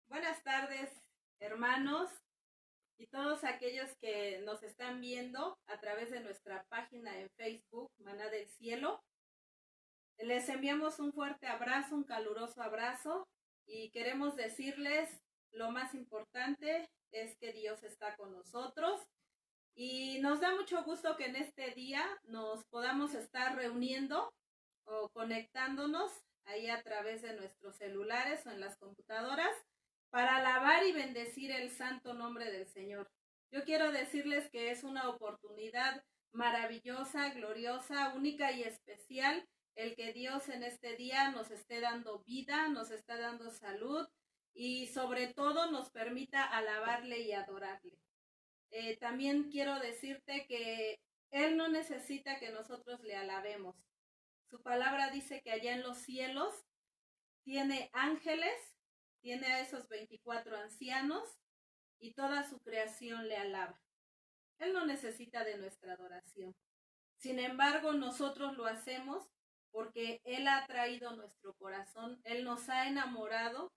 Buenas tardes, hermanos, y todos aquellos que nos están viendo a través de nuestra página en Facebook, Maná del Cielo. Les enviamos un fuerte abrazo, un caluroso abrazo, y queremos decirles lo más importante es que Dios está con nosotros. Y nos da mucho gusto que en este día nos podamos estar reuniendo o conectándonos ahí a través de nuestros celulares o en las computadoras para alabar y bendecir el santo nombre del Señor. Yo quiero decirles que es una oportunidad maravillosa, gloriosa, única y especial el que Dios en este día nos esté dando vida, nos está dando salud y sobre todo nos permita alabarle y adorarle. También quiero decirte que Él no necesita que nosotros le alabemos. Su palabra dice que allá en los cielos tiene ángeles, tiene a esos 24 ancianos y toda su creación le alaba. Él no necesita de nuestra adoración. Sin embargo, nosotros lo hacemos porque Él ha traído nuestro corazón, Él nos ha enamorado,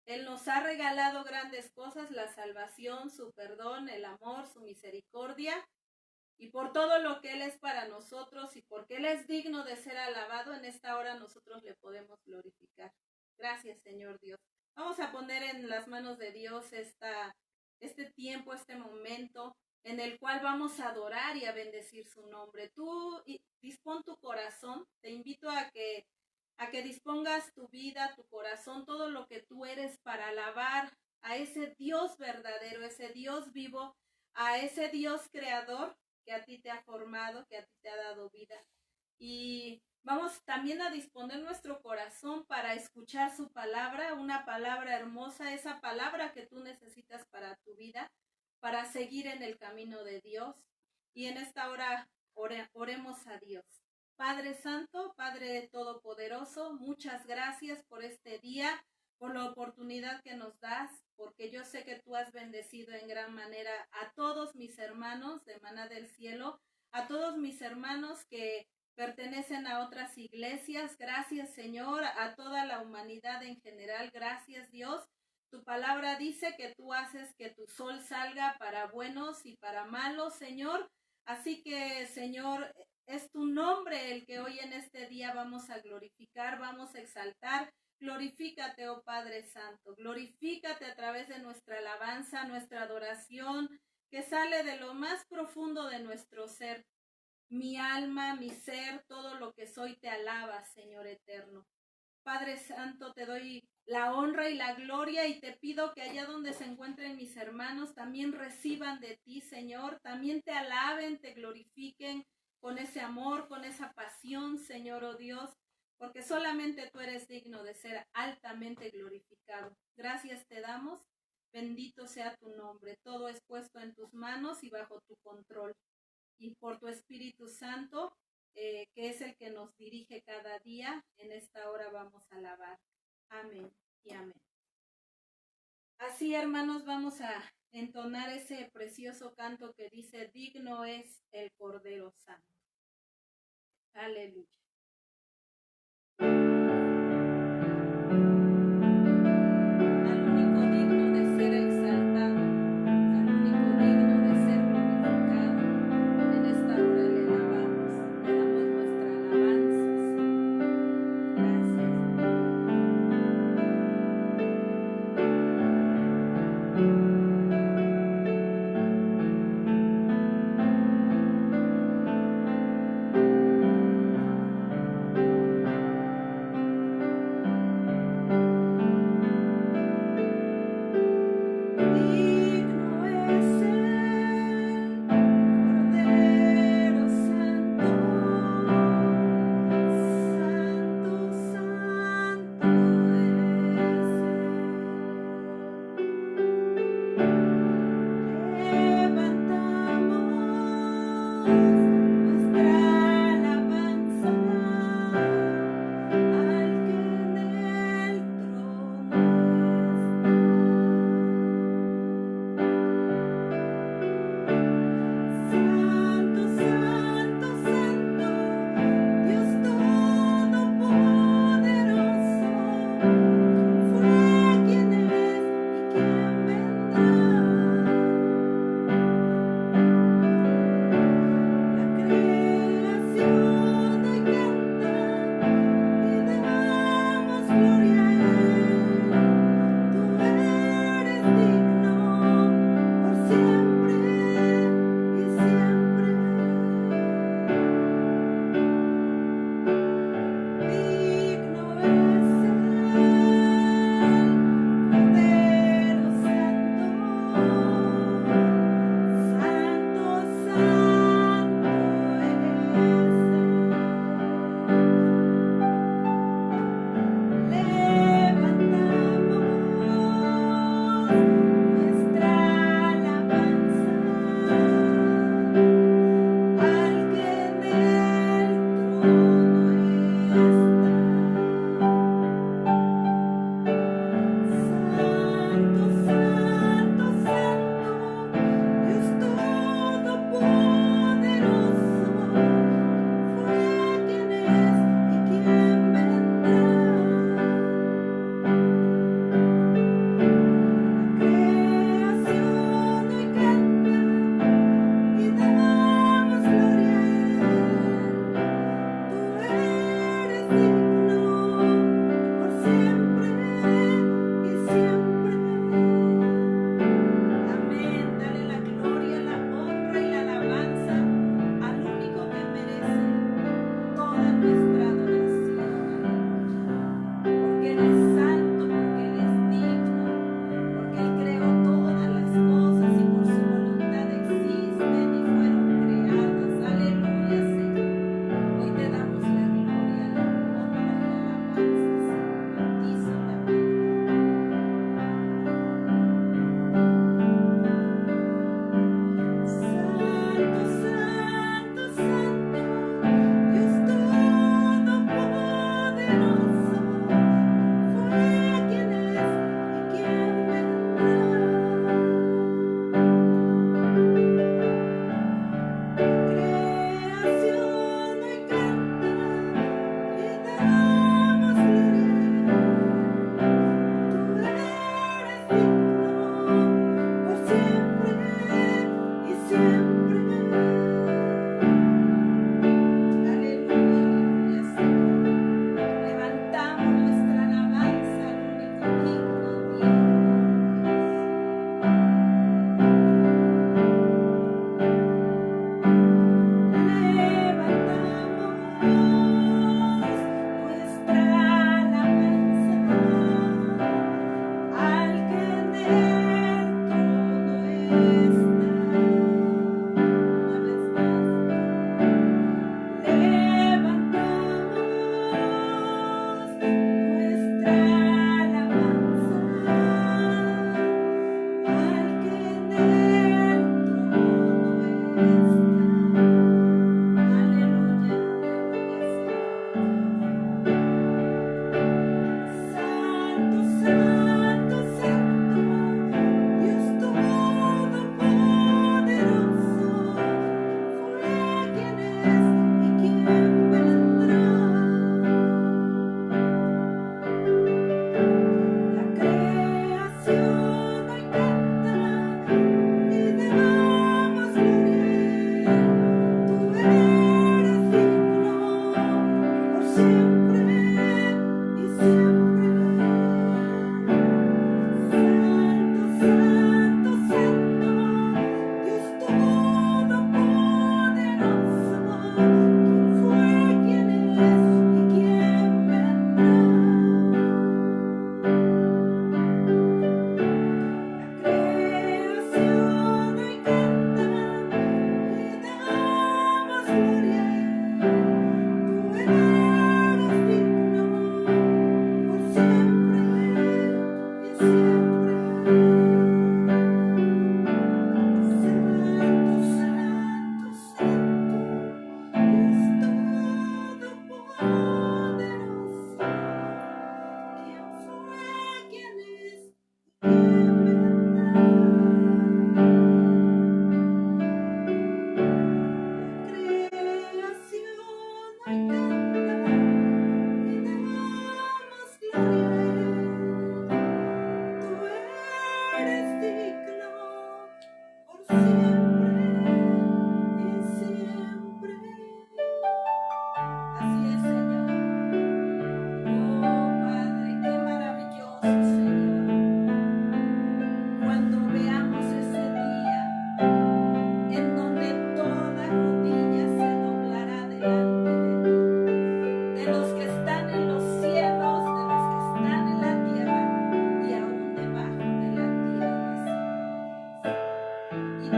Él nos ha regalado grandes cosas, la salvación, su perdón, el amor, su misericordia, y por todo lo que Él es para nosotros y porque Él es digno de ser alabado, en esta hora nosotros le podemos glorificar. Gracias, Señor Dios. Vamos a poner en las manos de Dios este tiempo, este momento en el cual vamos a adorar y a bendecir su nombre. Tú dispón tu corazón, te invito a que dispongas tu vida, tu corazón, todo lo que tú eres para alabar a ese Dios verdadero, ese Dios vivo, a ese Dios creador que a ti te ha formado, que a ti te ha dado vida. Y vamos también a disponer nuestro corazón para escuchar su palabra, una palabra hermosa, esa palabra que tú necesitas para tu vida, para seguir en el camino de Dios. Y en esta hora oremos a Dios. Padre Santo, Padre Todopoderoso, muchas gracias por este día, por la oportunidad que nos das, porque yo sé que tú has bendecido en gran manera a todos mis hermanos de Maná del Cielo, a todos mis hermanos que pertenecen a otras iglesias. Gracias, Señor, a toda la humanidad en general. Gracias, Dios. Tu palabra dice que tú haces que tu sol salga para buenos y para malos, Señor. Así que, Señor, es tu nombre el que hoy en este día vamos a glorificar, vamos a exaltar. Glorifícate, oh Padre Santo, glorifícate a través de nuestra alabanza, nuestra adoración, que sale de lo más profundo de nuestro ser. Mi alma, mi ser, todo lo que soy te alaba, Señor eterno. Padre Santo, te doy la honra y la gloria y te pido que allá donde se encuentren mis hermanos también reciban de ti, Señor, también te alaben, te glorifiquen con ese amor, con esa pasión, Señor, oh Dios, porque solamente tú eres digno de ser altamente glorificado. Gracias te damos, bendito sea tu nombre, todo es puesto en tus manos y bajo tu control. Y por tu Espíritu Santo, que es el que nos dirige cada día, en esta hora vamos a alabar. Amén y amén. Así, hermanos, vamos a entonar ese precioso canto que dice: digno es el Cordero Santo. Aleluya.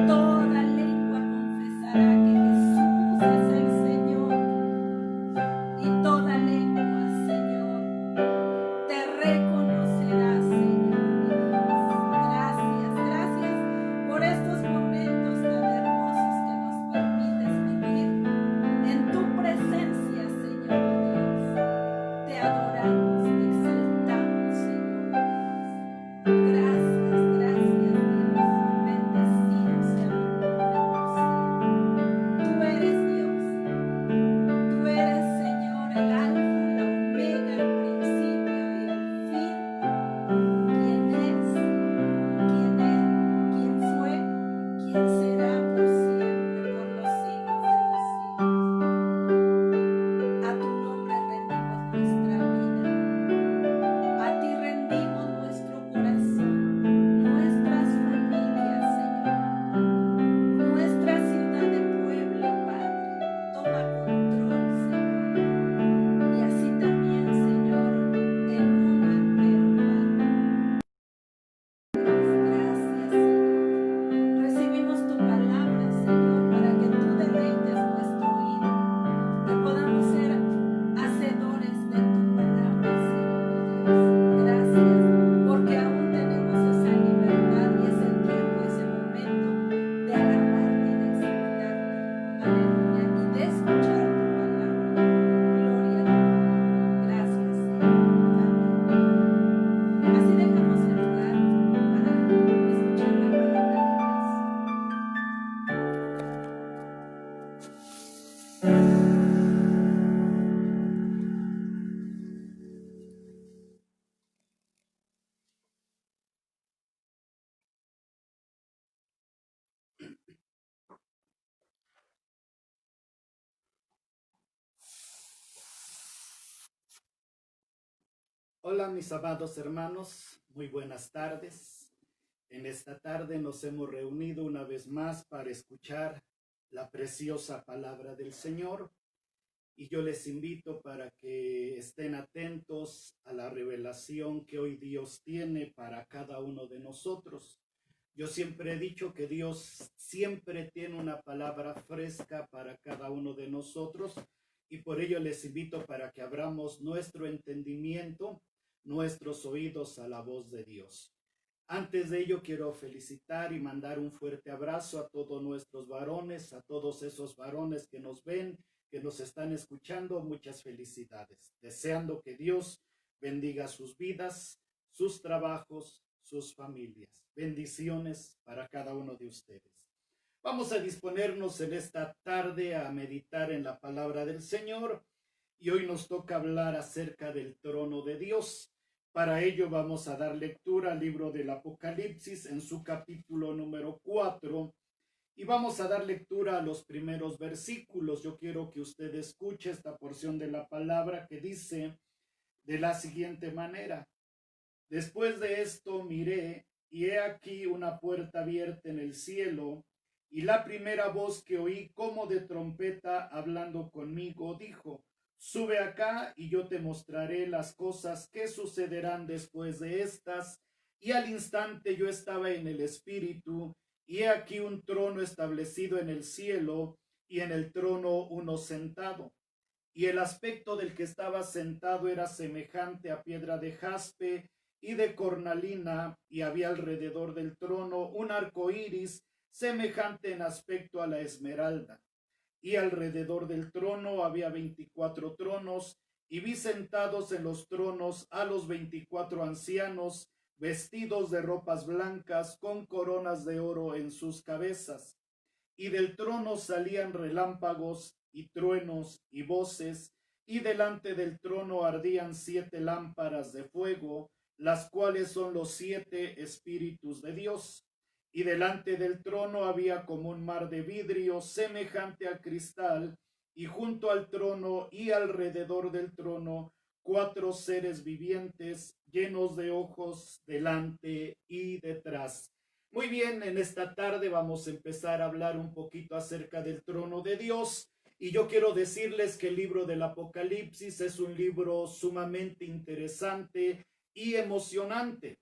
Toda lengua confesará que Jesús es el Señor. Y toda lengua, Señor, te reconocerá, Señor mi Dios. Gracias, gracias por estos momentos tan hermosos que nos permites vivir en tu presencia, Señor mi Dios. Te adoramos, te exaltamos, Señor mi Dios. Gracias, gracias, Dios. Bendecido sea tu nombre por siempre. Tú eres Dios. Tú eres, Señor, el alfa, la omega, el principio y el fin. ¿Quién es? ¿Quién es? ¿Quién fue? ¿Quién será por siempre, por los siglos de los siglos? A tu nombre rendimos nuestra vida. A ti rendimos nuestro corazón, nuestras familias, Señor. Nuestra ciudad de Puebla, Padre. Toma control, Señor. Y así también, Señor, el mundo entero, Padre. Gracias, Señor. Recibimos tu palabra, Señor, para que tú deleites nuestro oído, que podamos ser hacedores de tu palabra, Señor Dios. Gracias, porque aún tenemos esa libertad y ese tiempo, ese momento de alabarte y de exaltarte. Aleluya. Y de escuchar tu palabra. Gloria a tu nombre. Gracias, Señor. Amén. Así dejamos el lugar para escuchar la palabra de Dios. Hola mis amados hermanos, muy buenas tardes. En esta tarde nos hemos reunido una vez más para escuchar la preciosa palabra del Señor y yo les invito para que estén atentos a la revelación que hoy Dios tiene para cada uno de nosotros. Yo siempre he dicho que Dios siempre tiene una palabra fresca para cada uno de nosotros y por ello les invito para que abramos nuestro entendimiento, nuestros oídos a la voz de Dios. Antes de ello quiero felicitar y mandar un fuerte abrazo a todos nuestros varones, a todos esos varones que nos ven, que nos están escuchando. Muchas felicidades, deseando que Dios bendiga sus vidas, sus trabajos, sus familias. Bendiciones para cada uno de ustedes. Vamos a disponernos en esta tarde a meditar en la palabra del Señor y hoy nos toca hablar acerca del trono de Dios. Para ello vamos a dar lectura al libro del Apocalipsis en su capítulo número 4 y vamos a dar lectura a los primeros versículos. Yo quiero que usted escuche esta porción de la palabra que dice de la siguiente manera: después de esto miré y he aquí una puerta abierta en el cielo, y la primera voz que oí como de trompeta hablando conmigo dijo: sube acá y yo te mostraré las cosas que sucederán después de estas. Y al instante yo estaba en el espíritu, y he aquí un trono establecido en el cielo, y en el trono uno sentado. Y el aspecto del que estaba sentado era semejante a piedra de jaspe y de cornalina, y había alrededor del trono un arco iris semejante en aspecto a la esmeralda. Y alrededor del trono había 24 tronos, y vi sentados en los tronos a los 24 ancianos, vestidos de ropas blancas, con coronas de oro en sus cabezas. Y del trono salían relámpagos y truenos y voces, y delante del trono ardían 7 lámparas de fuego, las cuales son los 7 espíritus de Dios. Y delante del trono había como un mar de vidrio semejante al cristal, y junto al trono y alrededor del trono 4 seres vivientes llenos de ojos delante y detrás. Muy bien, en esta tarde vamos a empezar a hablar un poquito acerca del trono de Dios. Y yo quiero decirles que el libro del Apocalipsis es un libro sumamente interesante y emocionante,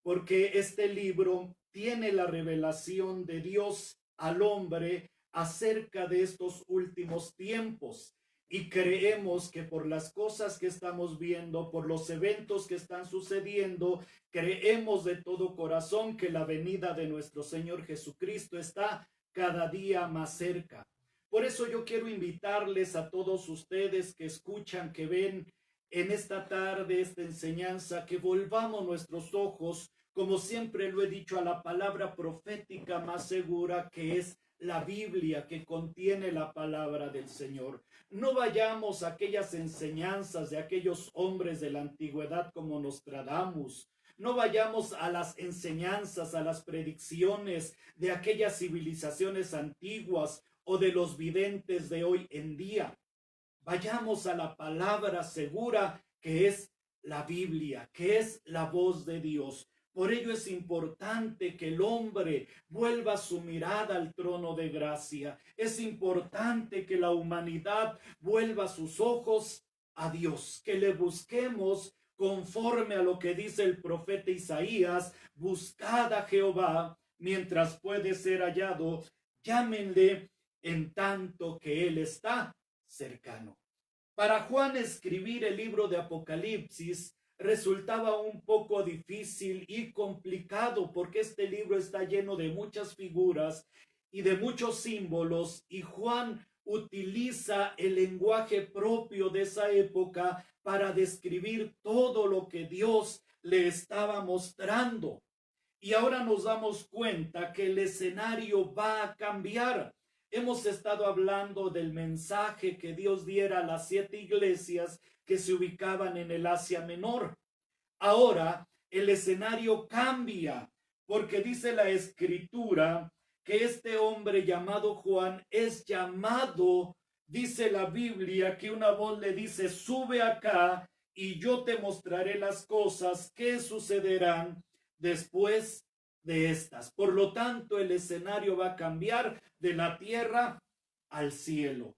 porque este libro tiene la revelación de Dios al hombre acerca de estos últimos tiempos. Y creemos que por las cosas que estamos viendo, por los eventos que están sucediendo, creemos de todo corazón que la venida de nuestro Señor Jesucristo está cada día más cerca. Por eso yo quiero invitarles a todos ustedes que escuchan, que ven en esta tarde esta enseñanza, que volvamos nuestros ojos, como siempre lo he dicho, a la palabra profética más segura, que es la Biblia, que contiene la palabra del Señor. No vayamos a aquellas enseñanzas de aquellos hombres de la antigüedad como Nostradamus. No vayamos a las enseñanzas, a las predicciones de aquellas civilizaciones antiguas o de los videntes de hoy en día. Vayamos a la palabra segura, que es la Biblia, que es la voz de Dios. Por ello es importante que el hombre vuelva su mirada al trono de gracia. Es importante que la humanidad vuelva sus ojos a Dios, que le busquemos conforme a lo que dice el profeta Isaías: buscad a Jehová mientras puede ser hallado, llámenle en tanto que él está cercano. Para Juan, escribir el libro de Apocalipsis resultaba un poco difícil y complicado, porque este libro está lleno de muchas figuras y de muchos símbolos, y Juan utiliza el lenguaje propio de esa época para describir todo lo que Dios le estaba mostrando. Y ahora nos damos cuenta que el escenario va a cambiar. Hemos estado hablando del mensaje que Dios diera a las 7 iglesias que se ubicaban en el Asia Menor. Ahora el escenario cambia, porque dice la Escritura que este hombre llamado Juan es llamado, dice la Biblia, que una voz le dice: sube acá y yo te mostraré las cosas que sucederán después de estas. Por lo tanto, el escenario va a cambiar de la tierra al cielo.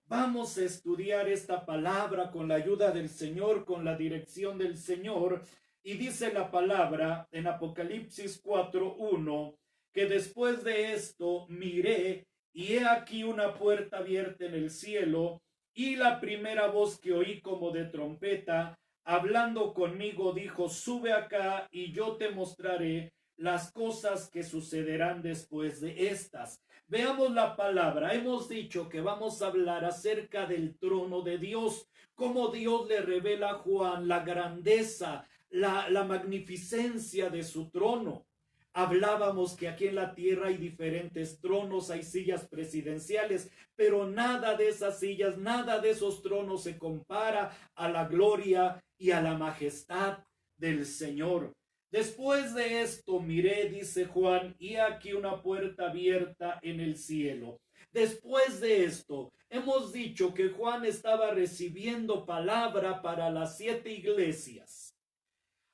Vamos a estudiar esta palabra con la ayuda del Señor, con la dirección del Señor. Y dice la palabra en Apocalipsis 4:1, que después de esto miré, y he aquí una puerta abierta en el cielo, y la primera voz que oí como de trompeta, hablando conmigo, dijo: sube acá y yo te mostraré las cosas que sucederán después de estas. Veamos la palabra. Hemos dicho que vamos a hablar acerca del trono de Dios, cómo Dios le revela a Juan la grandeza, la magnificencia de su trono. Hablábamos que aquí en la tierra hay diferentes tronos, hay sillas presidenciales, pero nada de esas sillas, nada de esos tronos se compara a la gloria y a la majestad del Señor. Después de esto miré, dice Juan, y aquí una puerta abierta en el cielo. Después de esto, hemos dicho que Juan estaba recibiendo palabra para las 7 iglesias.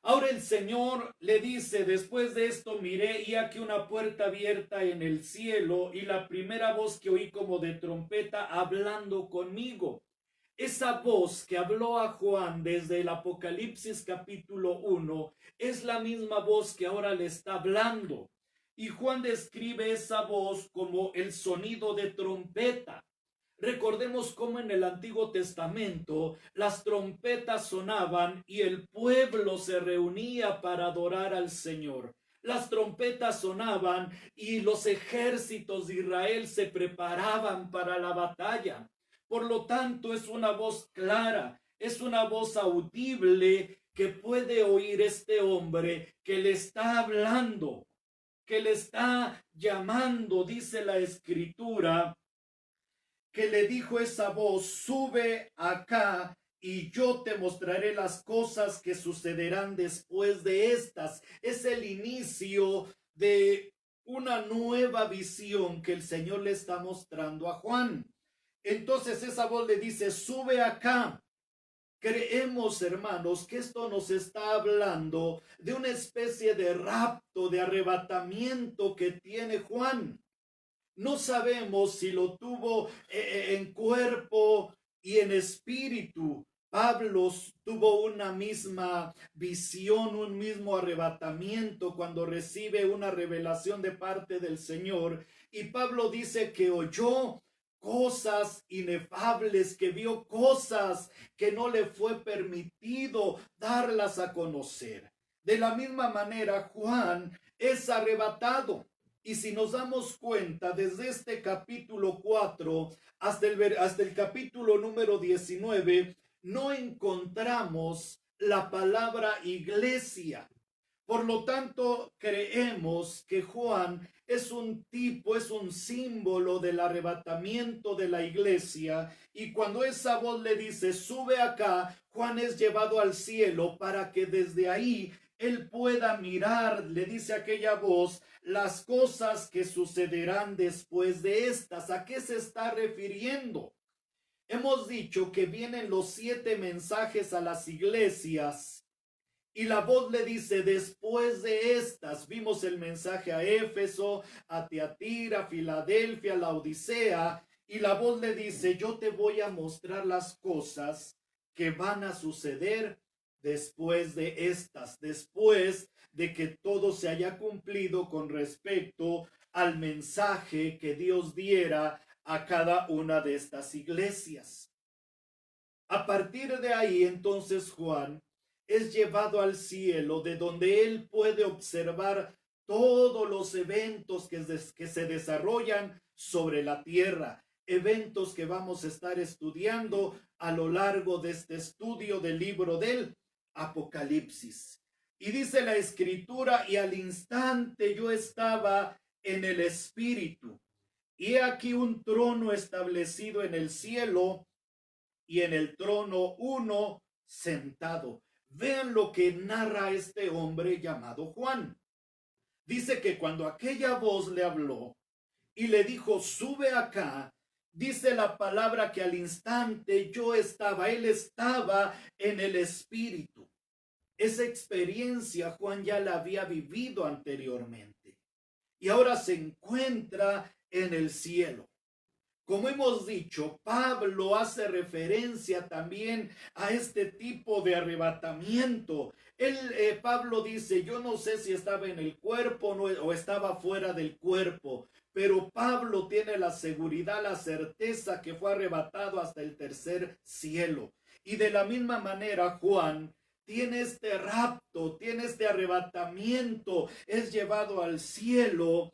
Ahora el Señor le dice: después de esto miré, y aquí una puerta abierta en el cielo, y la primera voz que oí como de trompeta hablando conmigo. Esa voz que habló a Juan desde el Apocalipsis capítulo 1 es la misma voz que ahora le está hablando. Y Juan describe esa voz como el sonido de trompeta. Recordemos cómo en el Antiguo Testamento las trompetas sonaban y el pueblo se reunía para adorar al Señor. Las trompetas sonaban y los ejércitos de Israel se preparaban para la batalla. Por lo tanto, es una voz clara, es una voz audible que puede oír este hombre que le está hablando, que le está llamando. Dice la Escritura que le dijo esa voz: sube acá y yo te mostraré las cosas que sucederán después de estas. Es el inicio de una nueva visión que el Señor le está mostrando a Juan. Entonces esa voz le dice: sube acá. Creemos, hermanos, que esto nos está hablando de una especie de rapto, de arrebatamiento que tiene Juan. No sabemos si lo tuvo en cuerpo y en espíritu, Pablo tuvo una misma visión, un mismo arrebatamiento cuando recibe una revelación de parte del Señor. Y Pablo dice que oyó cosas inefables, que vio cosas que no le fue permitido darlas a conocer. De la misma manera, Juan es arrebatado. Y si nos damos cuenta, desde este capítulo 4 hasta el capítulo número 19, no encontramos la palabra iglesia. Por lo tanto, creemos que Juan es un tipo, es un símbolo del arrebatamiento de la iglesia. Y cuando esa voz le dice, sube acá, Juan es llevado al cielo para que desde ahí él pueda mirar, le dice aquella voz, las cosas que sucederán después de estas. ¿A qué se está refiriendo? Hemos dicho que vienen los 7 mensajes a las iglesias y la voz le dice, después de estas, vimos el mensaje a Éfeso, a Tiatira, a Filadelfia, a la Odisea, y la voz le dice, yo te voy a mostrar las cosas que van a suceder después de estas, después de que todo se haya cumplido con respecto al mensaje que Dios diera a cada una de estas iglesias. A partir de ahí, entonces, Juan es llevado al cielo, de donde él puede observar todos los eventos que se desarrollan sobre la tierra, eventos que vamos a estar estudiando a lo largo de este estudio del libro del Apocalipsis. Y dice la escritura, y al instante yo estaba en el espíritu, y he aquí un trono establecido en el cielo, y en el trono uno sentado. Vean lo que narra este hombre llamado Juan. Dice que cuando aquella voz le habló y le dijo, sube acá, dice la palabra que al instante él estaba en el espíritu. Esa experiencia Juan ya la había vivido anteriormente y ahora se encuentra en el cielo. Como hemos dicho, Pablo hace referencia también a este tipo de arrebatamiento. Pablo dice, yo no sé si estaba en el cuerpo o estaba fuera del cuerpo, pero Pablo tiene la seguridad, la certeza que fue arrebatado hasta el tercer cielo. Y de la misma manera, Juan tiene este rapto, tiene este arrebatamiento, es llevado al cielo.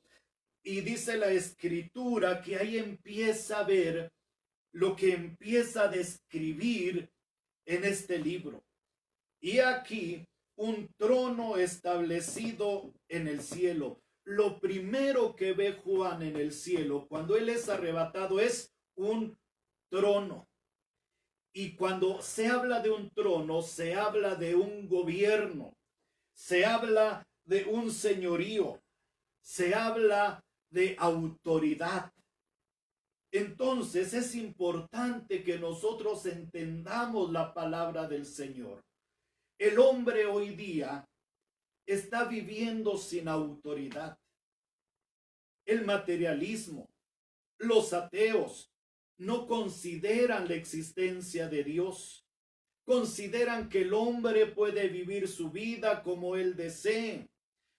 Y dice la escritura que ahí empieza a ver lo que empieza a describir en este libro. Y aquí un trono establecido en el cielo. Lo primero que ve Juan en el cielo cuando él es arrebatado es un trono. Y cuando se habla de un trono, se habla de un gobierno, se habla de un señorío, se habla de autoridad. Entonces es importante que nosotros entendamos la palabra del Señor. El hombre hoy día está viviendo sin autoridad. El materialismo, los ateos no consideran la existencia de Dios. Consideran que el hombre puede vivir su vida como él desee.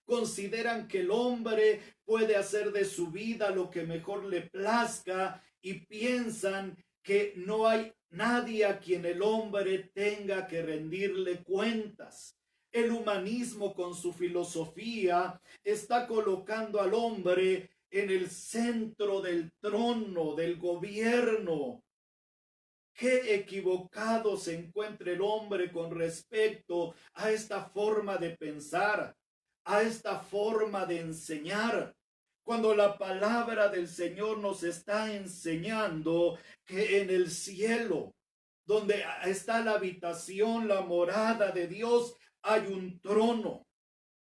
Consideran que el hombre puede hacer de su vida lo que mejor le plazca y piensan que no hay nadie a quien el hombre tenga que rendirle cuentas. El humanismo con su filosofía está colocando al hombre en el centro del trono, del gobierno. Qué equivocado se encuentra el hombre con respecto a esta forma de pensar, a esta forma de enseñar, cuando la palabra del Señor nos está enseñando que en el cielo, donde está la habitación, la morada de Dios, hay un trono,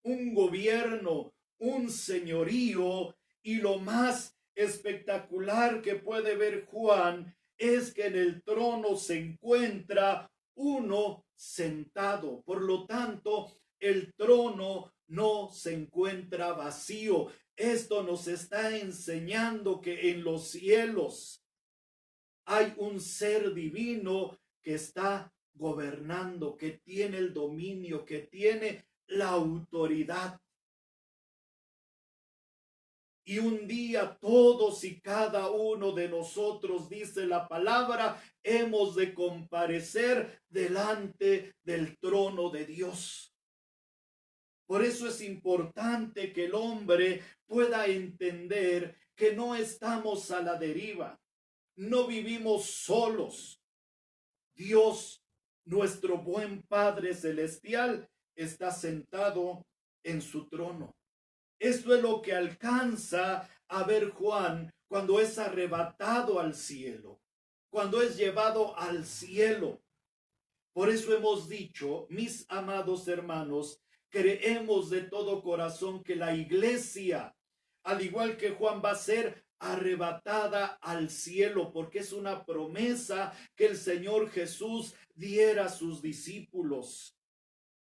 un gobierno, un señorío, y lo más espectacular que puede ver Juan es que en el trono se encuentra uno sentado. Por lo tanto, el trono no se encuentra vacío. Esto nos está enseñando que en los cielos hay un ser divino que está gobernando, que tiene el dominio, que tiene la autoridad. Y un día todos y cada uno de nosotros, dice la palabra, hemos de comparecer delante del trono de Dios. Por eso es importante que el hombre pueda entender que no estamos a la deriva, no vivimos solos. Dios, nuestro buen Padre Celestial, está sentado en su trono. Esto es lo que alcanza a ver Juan cuando es arrebatado al cielo, cuando es llevado al cielo. Por eso hemos dicho, mis amados hermanos, creemos de todo corazón que la iglesia, al igual que Juan, va a ser arrebatada al cielo, porque es una promesa que el Señor Jesús diera a sus discípulos.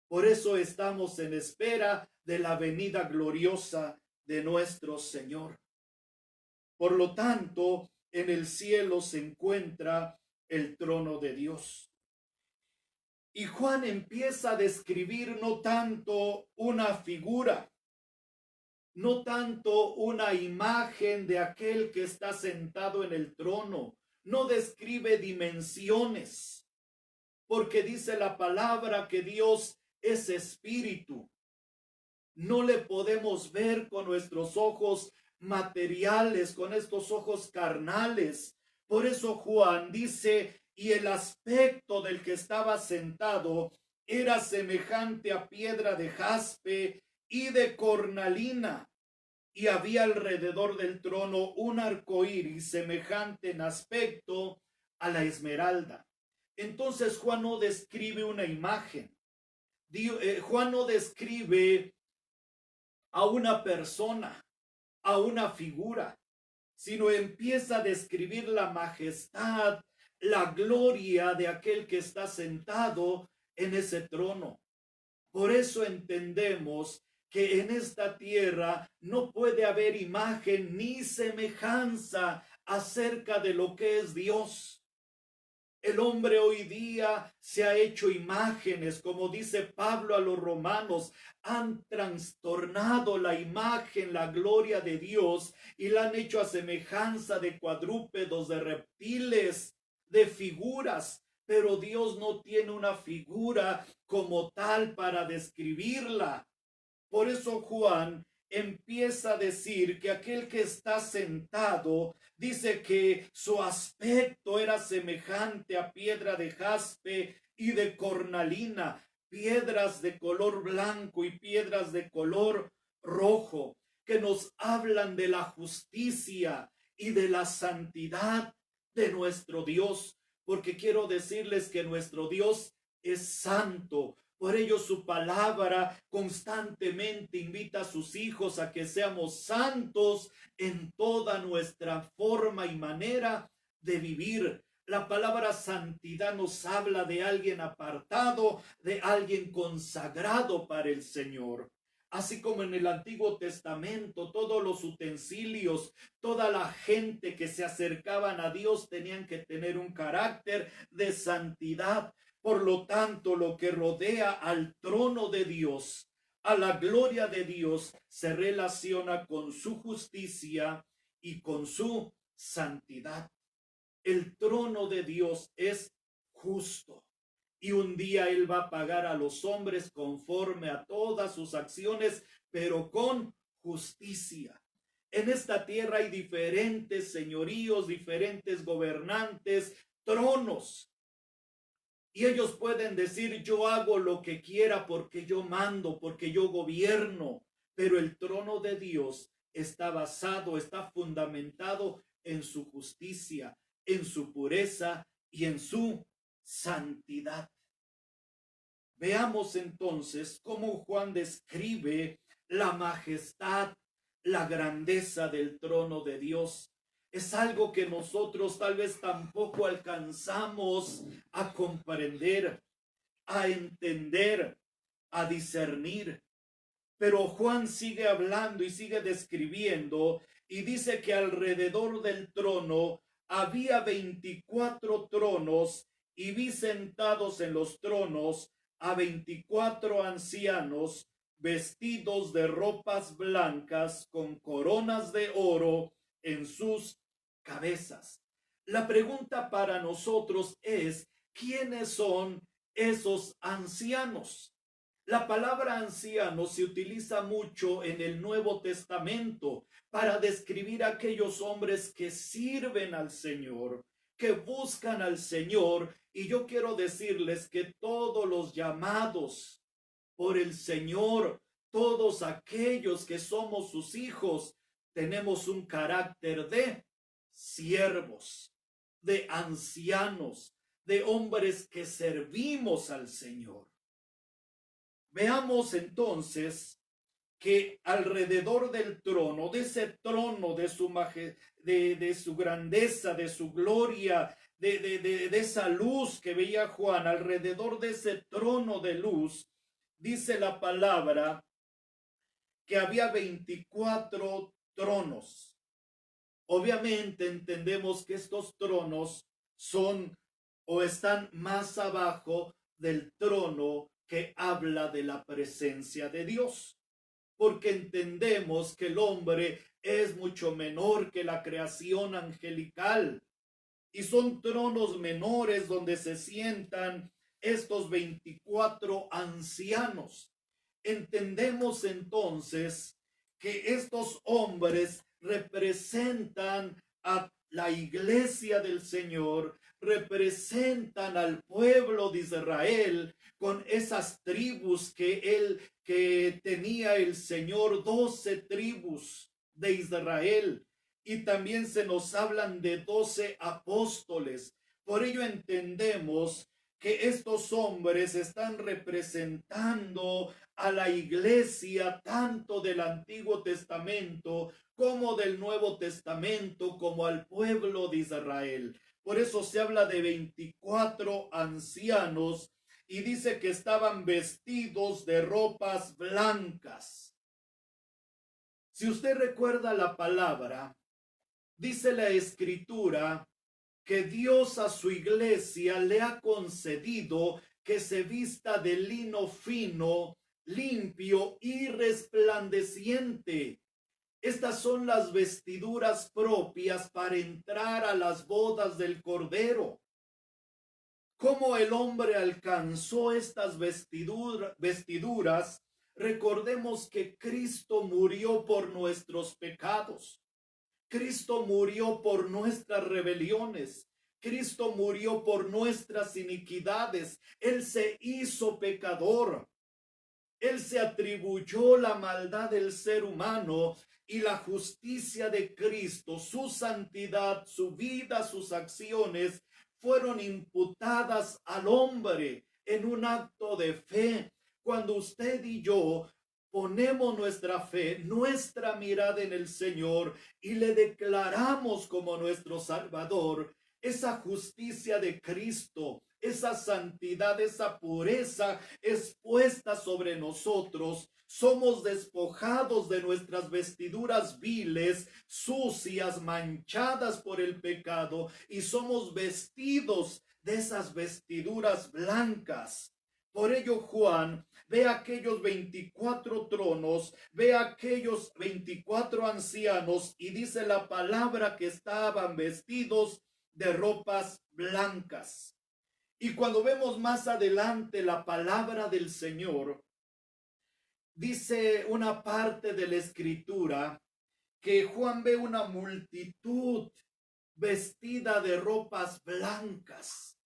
Por eso estamos en espera de la venida gloriosa de nuestro Señor. Por lo tanto, en el cielo se encuentra el trono de Dios. Y Juan empieza a describir no tanto una figura, no tanto una imagen de aquel que está sentado en el trono, no describe dimensiones, porque dice la palabra que Dios es espíritu. No le podemos ver con nuestros ojos materiales, con estos ojos carnales. Por eso Juan dice, y el aspecto del que estaba sentado era semejante a piedra de jaspe y de cornalina, y había alrededor del trono un arco iris semejante en aspecto a la esmeralda. Entonces Juan no describe una imagen. Juan no describe a una persona, a una figura, sino empieza a describir la majestad, la gloria de aquel que está sentado en ese trono. Por eso entendemos que en esta tierra no puede haber imagen ni semejanza acerca de lo que es Dios. El hombre hoy día se ha hecho imágenes, como dice Pablo a los romanos, han trastornado la imagen, la gloria de Dios y la han hecho a semejanza de cuadrúpedos, de reptiles, de figuras. Pero Dios no tiene una figura como tal para describirla. Por eso Juan empieza a decir que aquel que está sentado, dice que su aspecto era semejante a piedra de jaspe y de cornalina, piedras de color blanco y piedras de color rojo, que nos hablan de la justicia y de la santidad de nuestro Dios, porque quiero decirles que nuestro Dios es santo. Por ello su palabra constantemente invita a sus hijos a que seamos santos en toda nuestra forma y manera de vivir. La palabra santidad nos habla de alguien apartado, de alguien consagrado para el Señor. Así como en el Antiguo Testamento todos los utensilios, toda la gente que se acercaban a Dios tenían que tener un carácter de santidad. Por lo tanto, lo que rodea al trono de Dios, a la gloria de Dios, se relaciona con su justicia y con su santidad. El trono de Dios es justo y un día Él va a pagar a los hombres conforme a todas sus acciones, pero con justicia. En esta tierra hay diferentes señoríos, diferentes gobernantes, tronos. Y ellos pueden decir, yo hago lo que quiera porque yo mando, porque yo gobierno. Pero el trono de Dios está basado, está fundamentado en su justicia, en su pureza y en su santidad. Veamos entonces cómo Juan describe la majestad, la grandeza del trono de Dios. Es algo que nosotros tal vez tampoco alcanzamos a comprender, a entender, a discernir. Pero Juan sigue hablando y sigue describiendo y dice que alrededor del trono había 24 tronos y vi sentados en los tronos a 24 ancianos vestidos de ropas blancas con coronas de oro en sus cabezas. La pregunta para nosotros es, ¿quiénes son esos ancianos? La palabra anciano se utiliza mucho en el Nuevo Testamento para describir a aquellos hombres que sirven al Señor, que buscan al Señor. Y yo quiero decirles que todos los llamados por el Señor, todos aquellos que somos sus hijos, tenemos un carácter de siervos, de ancianos, de hombres que servimos al Señor. Veamos entonces que alrededor del trono, de ese trono de su de su grandeza, de su gloria, de esa luz que veía Juan, alrededor de ese trono de luz, dice la palabra que había 24 tronos. Obviamente entendemos que estos tronos son o están más abajo del trono que habla de la presencia de Dios, porque entendemos que el hombre es mucho menor que la creación angelical, y son tronos menores donde se sientan estos 24 ancianos. Entendemos entonces que estos hombres representan a la iglesia del Señor, representan al pueblo de Israel con esas tribus que tenía el Señor, 12 tribus de Israel. Y también se nos hablan de 12 apóstoles. Por ello entendemos que estos hombres están representando a la iglesia tanto del Antiguo Testamento como del Nuevo Testamento, como al pueblo de Israel. Por eso se habla de 24 ancianos y dice que estaban vestidos de ropas blancas. Si usted recuerda la palabra, dice la Escritura que Dios a su iglesia le ha concedido que se vista de lino fino, limpio y resplandeciente. Estas son las vestiduras propias para entrar a las bodas del Cordero. ¿Cómo el hombre alcanzó estas vestiduras? Recordemos que Cristo murió por nuestros pecados. Cristo murió por nuestras rebeliones. Cristo murió por nuestras iniquidades. Él se hizo pecador. Él se atribuyó la maldad del ser humano y la justicia de Cristo, su santidad, su vida, sus acciones, fueron imputadas al hombre en un acto de fe. Cuando usted y yo ponemos nuestra fe, nuestra mirada en el Señor y le declaramos como nuestro Salvador, esa justicia de Cristo, esa santidad, esa pureza es puesta sobre nosotros. Somos despojados de nuestras vestiduras viles, sucias, manchadas por el pecado, y somos vestidos de esas vestiduras blancas. Por ello, Juan ve aquellos 24 tronos, ve aquellos 24 ancianos, y dice la palabra que estaban vestidos de ropas blancas. Y cuando vemos más adelante la palabra del Señor, dice una parte de la Escritura que Juan ve una multitud vestida de ropas blancas.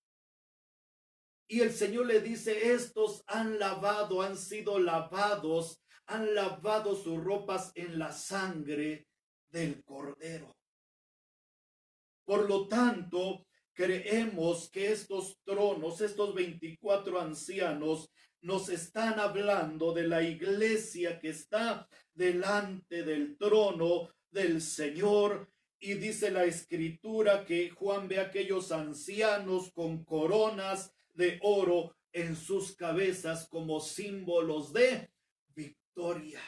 Y el Señor le dice, estos han lavado, han sido lavados, han lavado sus ropas en la sangre del Cordero. Por lo tanto, creemos que estos tronos, estos 24 ancianos, nos están hablando de la iglesia que está delante del trono del Señor. Y dice la Escritura que Juan ve a aquellos ancianos con coronas de oro en sus cabezas como símbolos de victoria.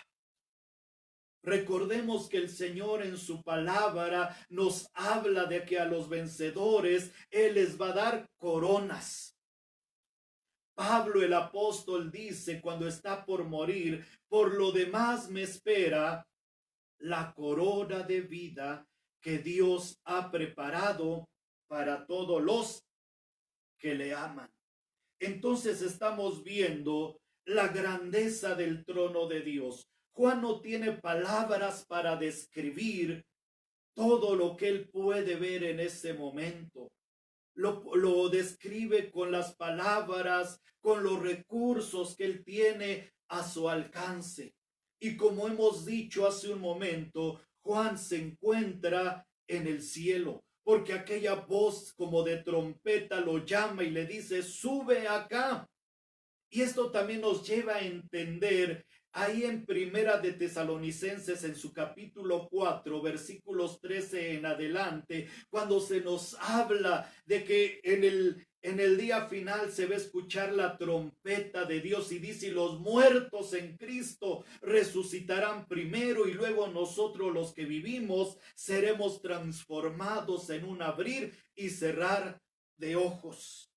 Recordemos que el Señor en su palabra nos habla de que a los vencedores Él les va a dar coronas. Pablo el apóstol dice cuando está por morir: por lo demás me espera la corona de vida que Dios ha preparado para todos los que le aman. Entonces estamos viendo la grandeza del trono de Dios. Juan no tiene palabras para describir todo lo que él puede ver en ese momento. Lo describe con las palabras, con los recursos que él tiene a su alcance. Y como hemos dicho hace un momento, Juan se encuentra en el cielo, porque aquella voz como de trompeta lo llama y le dice: sube acá. Y esto también nos lleva a entender ahí en Primera de Tesalonicenses, en su capítulo 4, versículos 13 en adelante, cuando se nos habla de que en el día final se va a escuchar la trompeta de Dios y dice: y los muertos en Cristo resucitarán primero, y luego nosotros los que vivimos seremos transformados en un abrir y cerrar de ojos.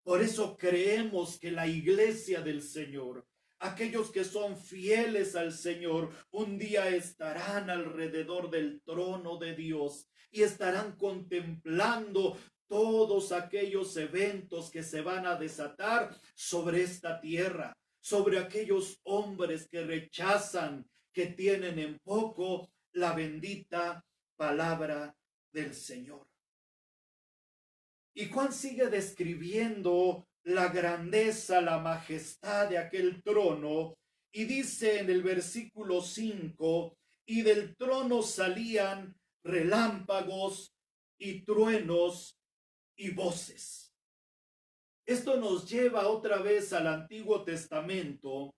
Por eso creemos que la iglesia del Señor, aquellos que son fieles al Señor, un día estarán alrededor del trono de Dios y estarán contemplando todos aquellos eventos que se van a desatar sobre esta tierra, sobre aquellos hombres que rechazan, que tienen en poco la bendita palabra del Señor. Y Juan sigue describiendo la grandeza, la majestad de aquel trono, y dice en el versículo 5: y del trono salían relámpagos y truenos y voces. Esto nos lleva otra vez al Antiguo Testamento,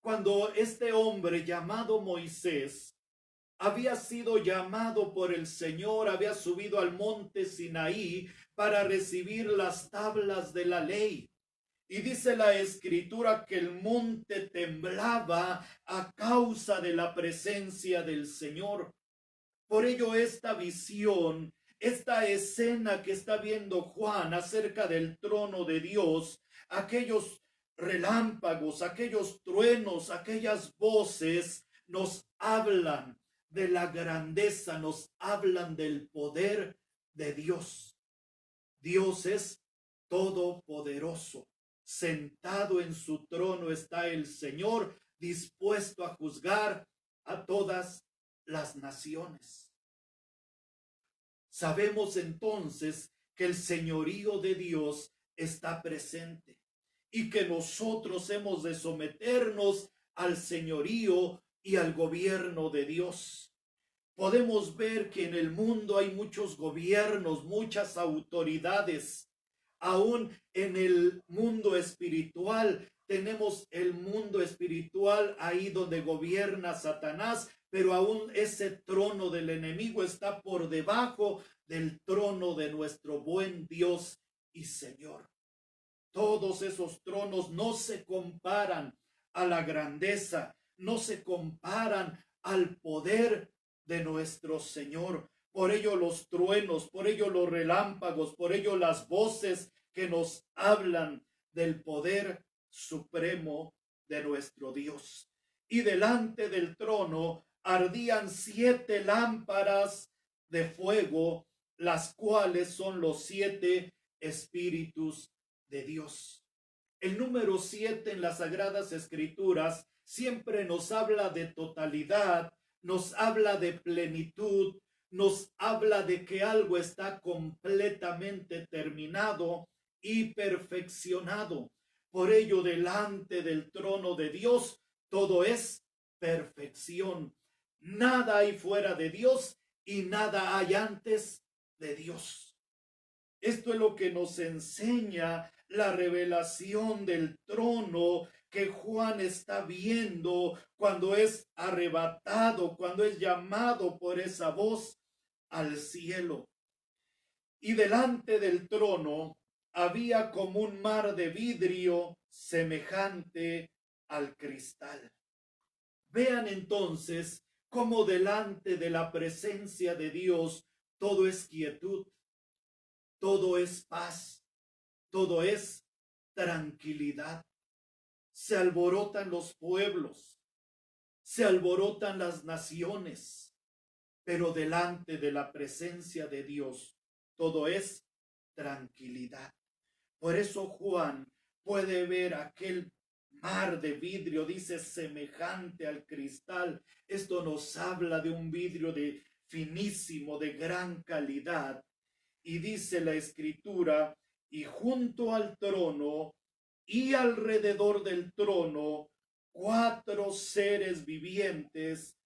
cuando este hombre llamado Moisés había sido llamado por el Señor, había subido al monte Sinaí para recibir las tablas de la ley. Y dice la Escritura que el monte temblaba a causa de la presencia del Señor. Por ello esta visión, esta escena que está viendo Juan acerca del trono de Dios, aquellos relámpagos, aquellos truenos, aquellas voces, nos hablan de la grandeza, nos hablan del poder de Dios. Dios es todopoderoso. Sentado en su trono está el Señor, dispuesto a juzgar a todas las naciones. Sabemos entonces que el señorío de Dios está presente y que nosotros hemos de someternos al señorío y al gobierno de Dios. Podemos ver que en el mundo hay muchos gobiernos, muchas autoridades. Aún en el mundo espiritual tenemos el mundo espiritual ahí donde gobierna Satanás, pero aún ese trono del enemigo está por debajo del trono de nuestro buen Dios y Señor. Todos esos tronos no se comparan a la grandeza, no se comparan al poder de nuestro Señor. Por ello los truenos, por ello los relámpagos, por ello las voces que nos hablan del poder supremo de nuestro Dios. Y delante del trono ardían 7 lámparas de fuego, las cuales son los 7 espíritus de Dios. El número 7 en las Sagradas Escrituras siempre nos habla de totalidad, nos habla de plenitud, nos habla de que algo está completamente terminado y perfeccionado. Por ello, delante del trono de Dios, todo es perfección. Nada hay fuera de Dios y nada hay antes de Dios. Esto es lo que nos enseña la revelación del trono que Juan está viendo cuando es arrebatado, cuando es llamado por esa voz al cielo. Y delante del trono había como un mar de vidrio semejante al cristal. Vean entonces como delante de la presencia de Dios todo es quietud, todo es paz, todo es tranquilidad. Se alborotan los pueblos, se alborotan las naciones, pero delante de la presencia de Dios todo es tranquilidad. Por eso Juan puede ver aquel mar de vidrio, dice, semejante al cristal. Esto nos habla de un vidrio de finísimo, de gran calidad. Y dice la escritura, y junto al trono y alrededor del trono, 4 seres vivientes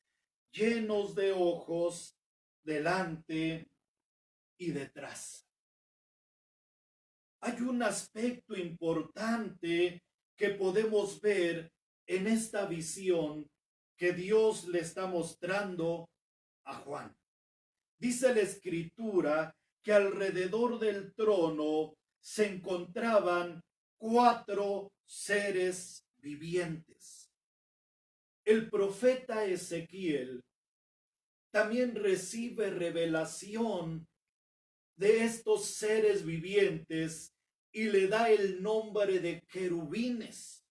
llenos de ojos delante y detrás. Hay un aspecto importante que podemos ver en esta visión que Dios le está mostrando a Juan. Dice la escritura que alrededor del trono se encontraban 4 seres vivientes. El profeta Ezequiel también recibe revelación de estos seres vivientes y le da el nombre de querubines,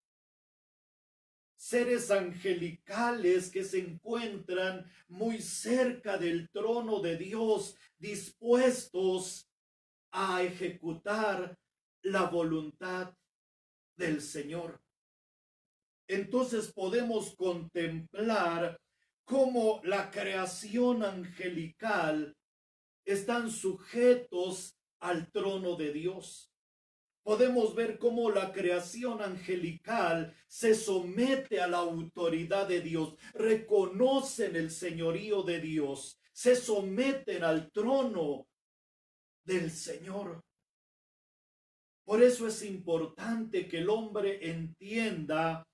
seres angelicales que se encuentran muy cerca del trono de Dios, dispuestos a ejecutar la voluntad del Señor. Entonces podemos contemplar cómo la creación angelical están sujetos al trono de Dios. Podemos ver cómo la creación angelical se somete a la autoridad de Dios, reconocen el señorío de Dios, se someten al trono del Señor. Por eso es importante que el hombre entienda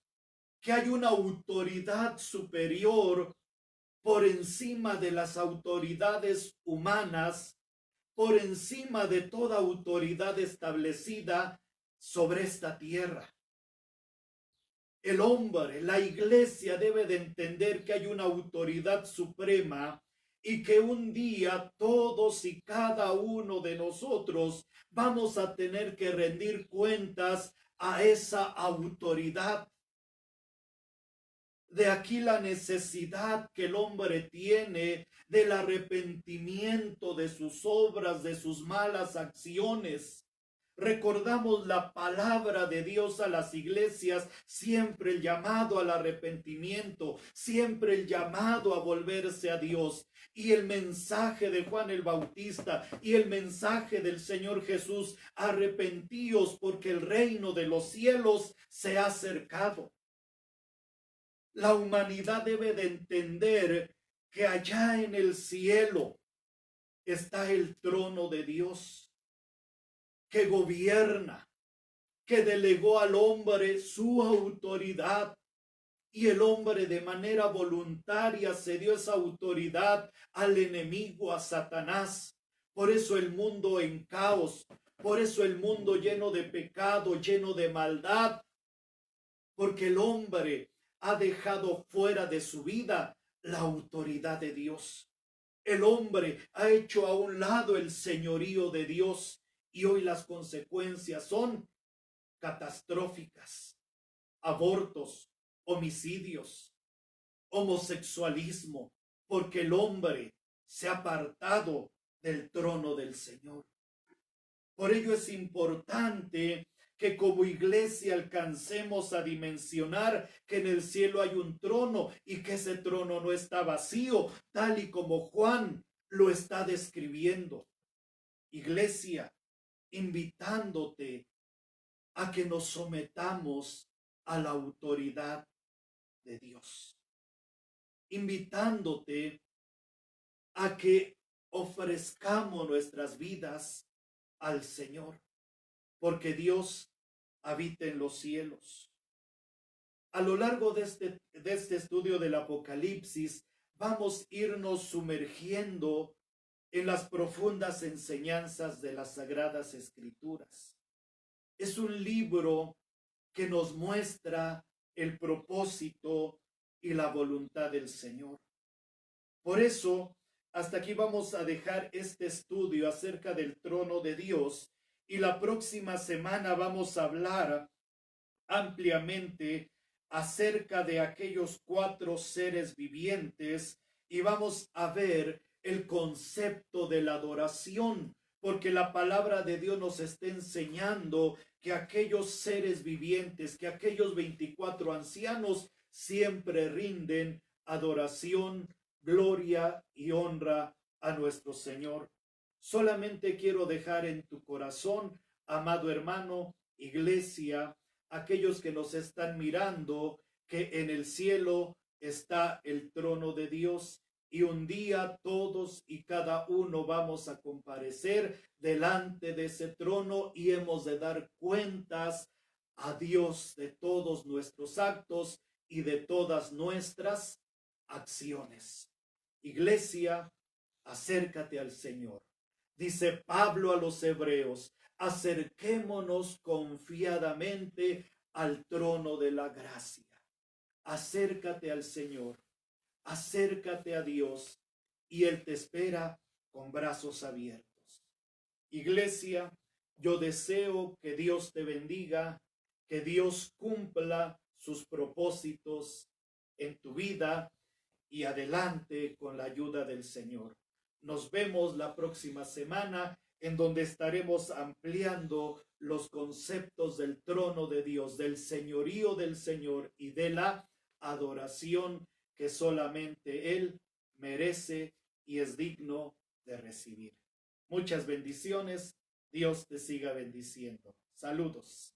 que hay una autoridad superior por encima de las autoridades humanas, por encima de toda autoridad establecida sobre esta tierra. El hombre, la iglesia debe de entender que hay una autoridad suprema y que un día todos y cada uno de nosotros vamos a tener que rendir cuentas a esa autoridad. De aquí la necesidad que el hombre tiene del arrepentimiento de sus obras, de sus malas acciones. Recordamos la palabra de Dios a las iglesias, siempre el llamado al arrepentimiento, siempre el llamado a volverse a Dios. Y el mensaje de Juan el Bautista y el mensaje del Señor Jesús, arrepentíos porque el reino de los cielos se ha acercado. La humanidad debe de entender que allá en el cielo está el trono de Dios, que gobierna, que delegó al hombre su autoridad, y el hombre de manera voluntaria cedió esa autoridad al enemigo, a Satanás. Por eso el mundo en caos, por eso el mundo lleno de pecado, lleno de maldad, porque el hombre ha dejado fuera de su vida la autoridad de Dios. El hombre ha hecho a un lado el señorío de Dios y hoy las consecuencias son catastróficas. Abortos, homicidios, homosexualismo, porque el hombre se ha apartado del trono del Señor. Por ello es importante que como iglesia alcancemos a dimensionar que en el cielo hay un trono y que ese trono no está vacío, tal y como Juan lo está describiendo. Iglesia, invitándote a que nos sometamos a la autoridad de Dios, invitándote a que ofrezcamos nuestras vidas al Señor, porque Dios habita en los cielos. A lo largo de este estudio del Apocalipsis, vamos a irnos sumergiendo en las profundas enseñanzas de las Sagradas Escrituras. Es un libro que nos muestra el propósito y la voluntad del Señor. Por eso, hasta aquí vamos a dejar este estudio acerca del trono de Dios, y la próxima semana vamos a hablar ampliamente acerca de aquellos 4 seres vivientes, y vamos a ver el concepto de la adoración, porque la palabra de Dios nos está enseñando que aquellos seres vivientes, que aquellos 24 ancianos siempre rinden adoración, gloria y honra a nuestro Señor. Solamente quiero dejar en tu corazón, amado hermano, iglesia, aquellos que nos están mirando, que en el cielo está el trono de Dios, y un día todos y cada uno vamos a comparecer delante de ese trono y hemos de dar cuentas a Dios de todos nuestros actos y de todas nuestras acciones. Iglesia, acércate al Señor. Dice Pablo a los hebreos: acerquémonos confiadamente al trono de la gracia. Acércate al Señor, acércate a Dios, y Él te espera con brazos abiertos. Iglesia, yo deseo que Dios te bendiga, que Dios cumpla sus propósitos en tu vida, y adelante con la ayuda del Señor. Nos vemos la próxima semana, en donde estaremos ampliando los conceptos del trono de Dios, del señorío del Señor y de la adoración que solamente Él merece y es digno de recibir. Muchas bendiciones. Dios te siga bendiciendo. Saludos.